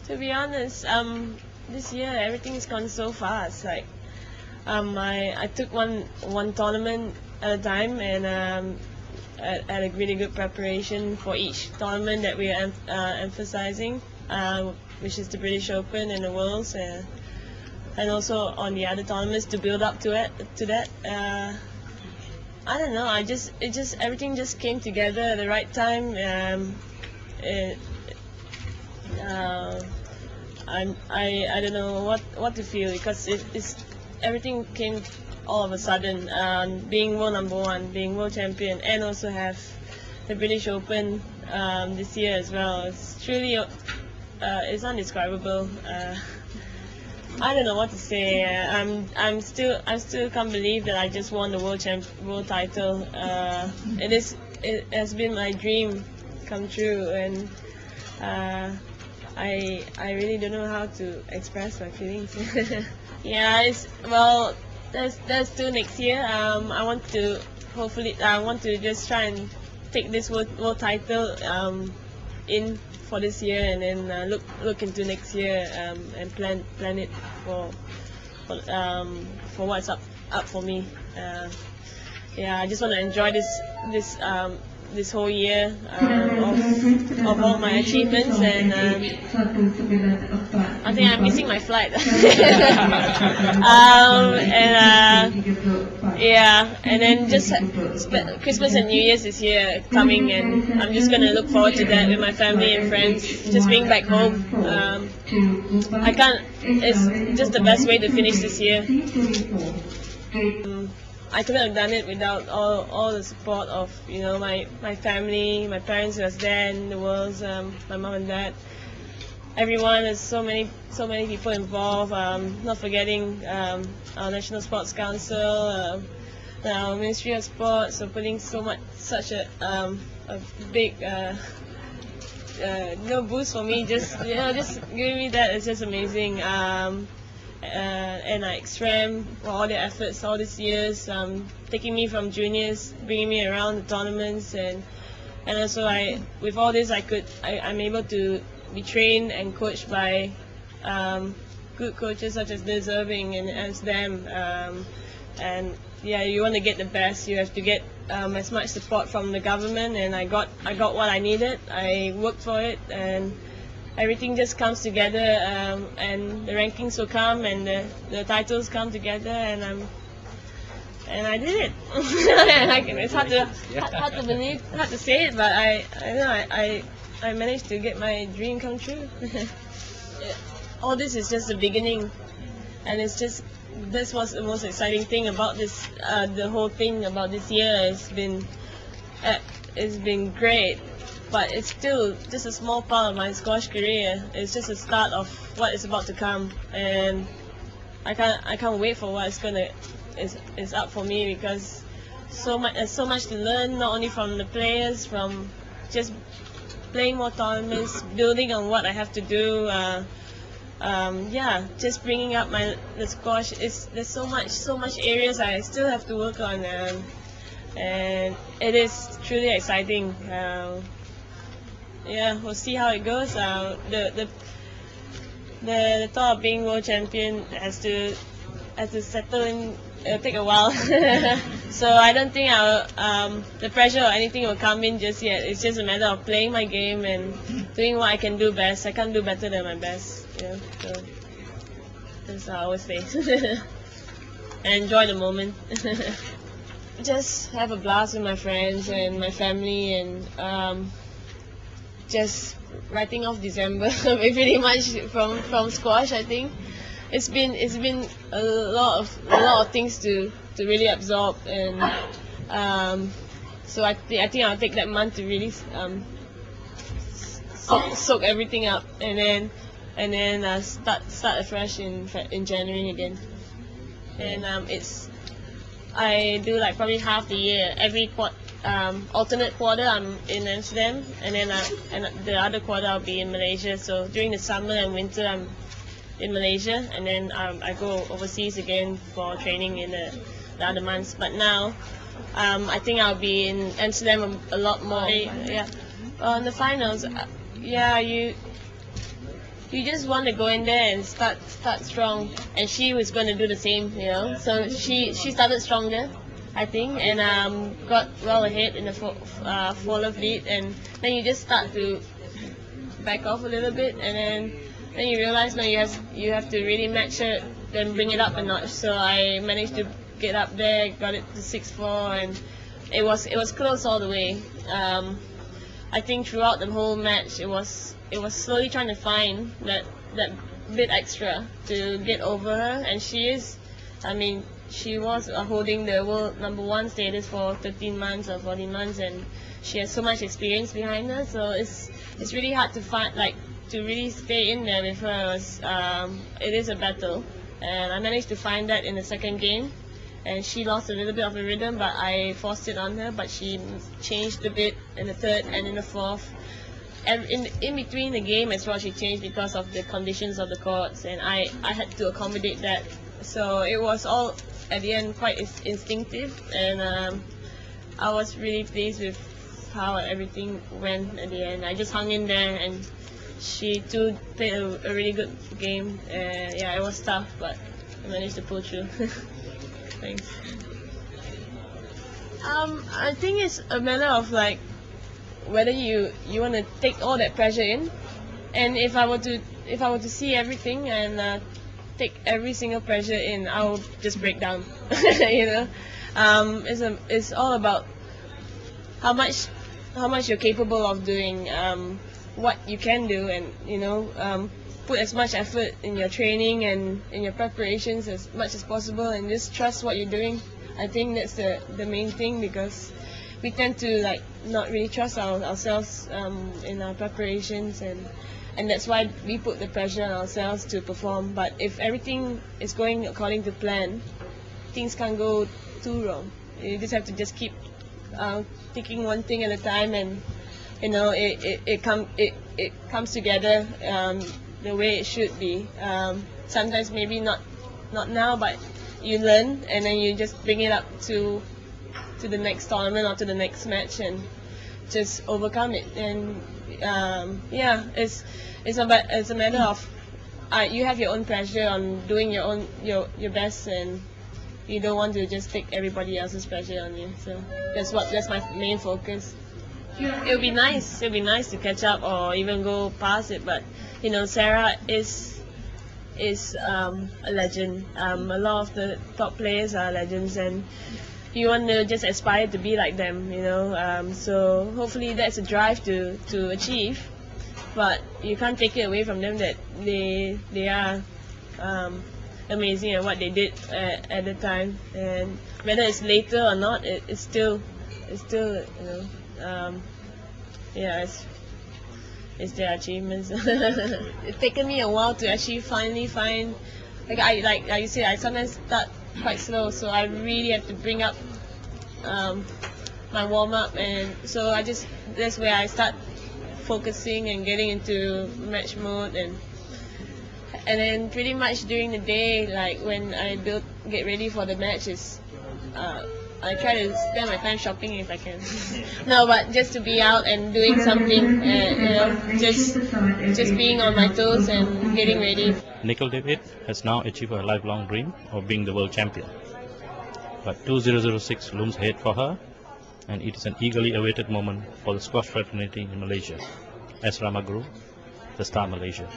To be honest, this year everything's gone so fast. Like, I took one tournament at a time, and had a really good preparation for each tournament that we are emphasizing, which is the British Open and the Worlds, and also on the other tournaments to build up to that. I don't know. Everything just came together at the right time. I don't know what to feel, because everything came all of a sudden. Being world number one, being world champion, and also have the British Open this year as well. It's truly it's undescribable. I don't know what to say. I still can't believe that I just won the world title. It has been my dream come true, and I really don't know how to express my feelings. Yeah, there's two next year. I want to just try and take this world title in for this year, and then look into next year, and plan it for what's up for me. Yeah, I just want to enjoy this whole year of all my achievements, and I think I'm missing my flight. And then just Christmas and New Year's this year coming, and I'm just gonna look forward to that with my family and friends. Just being back home. It's just the best way to finish this year. I couldn't have done it without all the support of my family, my parents who was there in the Worlds, my mom and dad, everyone. There's so many people involved. Not forgetting our National Sports Council, our Ministry of Sports, for putting such a big boost for me. Just giving me that is just amazing. And I SRAM for all their efforts all these years, taking me from juniors, bringing me around the tournaments, and also with all this I'm able to be trained and coached by good coaches such as Liz Irving and Amsterdam. And yeah, you want to get the best, you have to get as much support from the government, and I got what I needed. I worked for it, and everything just comes together, and the rankings will come, and the titles come together, and I did it. It's hard to believe, hard to say it, but I managed to get my dream come true. All this is just the beginning, and this was the most exciting thing about this. The whole thing about this year it's been great. But it's still just a small part of my squash career. It's just the start of what is about to come, and I can't wait for what is up for me, because there's so much to learn, not only from the players, from just playing more tournaments, building on what I have to do. Just bringing up the squash. There's so much areas I still have to work on, and it is truly exciting. We'll see how it goes. The thought of being world champion has to settle in. It'll take a while. So I don't think the pressure or anything will come in just yet. It's just a matter of playing my game and doing what I can do best. I can't do better than my best. So that's what I always say. And enjoy the moment. Just have a blast with my friends and my family, and just writing off December pretty much from squash. I think it's been a lot of things to really absorb, and so I think I'll take that month to really soak everything up, and then start afresh in January again. And I do like probably half the year. Every alternate quarter I'm in Amsterdam, and then the other quarter I'll be in Malaysia. So during the summer and winter I'm in Malaysia, and then I go overseas again for training in the other months. But now I think I'll be in Amsterdam a lot more. Yeah, on the finals. you just want to go in there and start strong, and she was going to do the same, you know. So she started stronger, I think, and got well ahead in the fall-off lead, and then you just start to back off a little bit, and then you realize no, you have to really match it, then bring it up a notch. So I managed to get up there, got it to 6-4, and it was close all the way. I think throughout the whole match, it was slowly trying to find that bit extra to get over her, and she is. I mean, she was holding the world #1 status for 13 months or 14 months, and she has so much experience behind her. So it's really hard to find, like, to really stay in there with her. It is a battle, and I managed to find that in the second game. And she lost a little bit of the rhythm, but I forced it on her. But she changed a bit in the third and in the fourth. And in between the game as well, she changed because of the conditions of the courts, and I had to accommodate that. So it was all at the end quite instinctive, and I was really pleased with how everything went at the end. I just hung in there, and she too played a really good game. Yeah, it was tough, but I managed to pull through. Thanks. I think it's a matter of, like, whether you want to take all that pressure in, and if I were to see everything and take every single pressure in, I will just break down. You know, it's all about how much you're capable of doing, what you can do, and you know, put as much effort in your training and in your preparations as much as possible, and just trust what you're doing. I think that's the main thing, because we tend to, like, not really trust ourselves in our preparations, and that's why we put the pressure on ourselves to perform. But if everything is going according to plan, things can't go too wrong. You just have to just keep taking one thing at a time, and you know, it comes together the way it should be. Sometimes maybe not now, but you learn, and then you just bring it up to the next tournament or to the next match, and just overcome it. And yeah, it's a matter of you have your own pressure on doing your best, and you don't want to just take everybody else's pressure on you. So that's my main focus. It would be nice to catch up or even go past it, but you know, Sarah is a legend. A lot of the top players are legends, and you want to just aspire to be like them, you know. So hopefully that's a drive to achieve, but you can't take it away from them that they are amazing at what they did at the time, and whether it's later or not, it's still you know, yeah, it's their achievements. It's taken me a while to actually finally find, like you said, I sometimes start quite slow, so I really have to bring up my warm-up, and so that's where I start focusing and getting into match mode, and then pretty much during the day, like when I get ready for the matches, I try to spend my time shopping if I can. No, but just to be out and doing something, you know, just being on my toes and getting ready. Nicol David has now achieved her lifelong dream of being the world champion. But 2006 looms ahead for her, and it is an eagerly awaited moment for the squash fraternity in Malaysia. As Ramaguru, the Star Malaysia.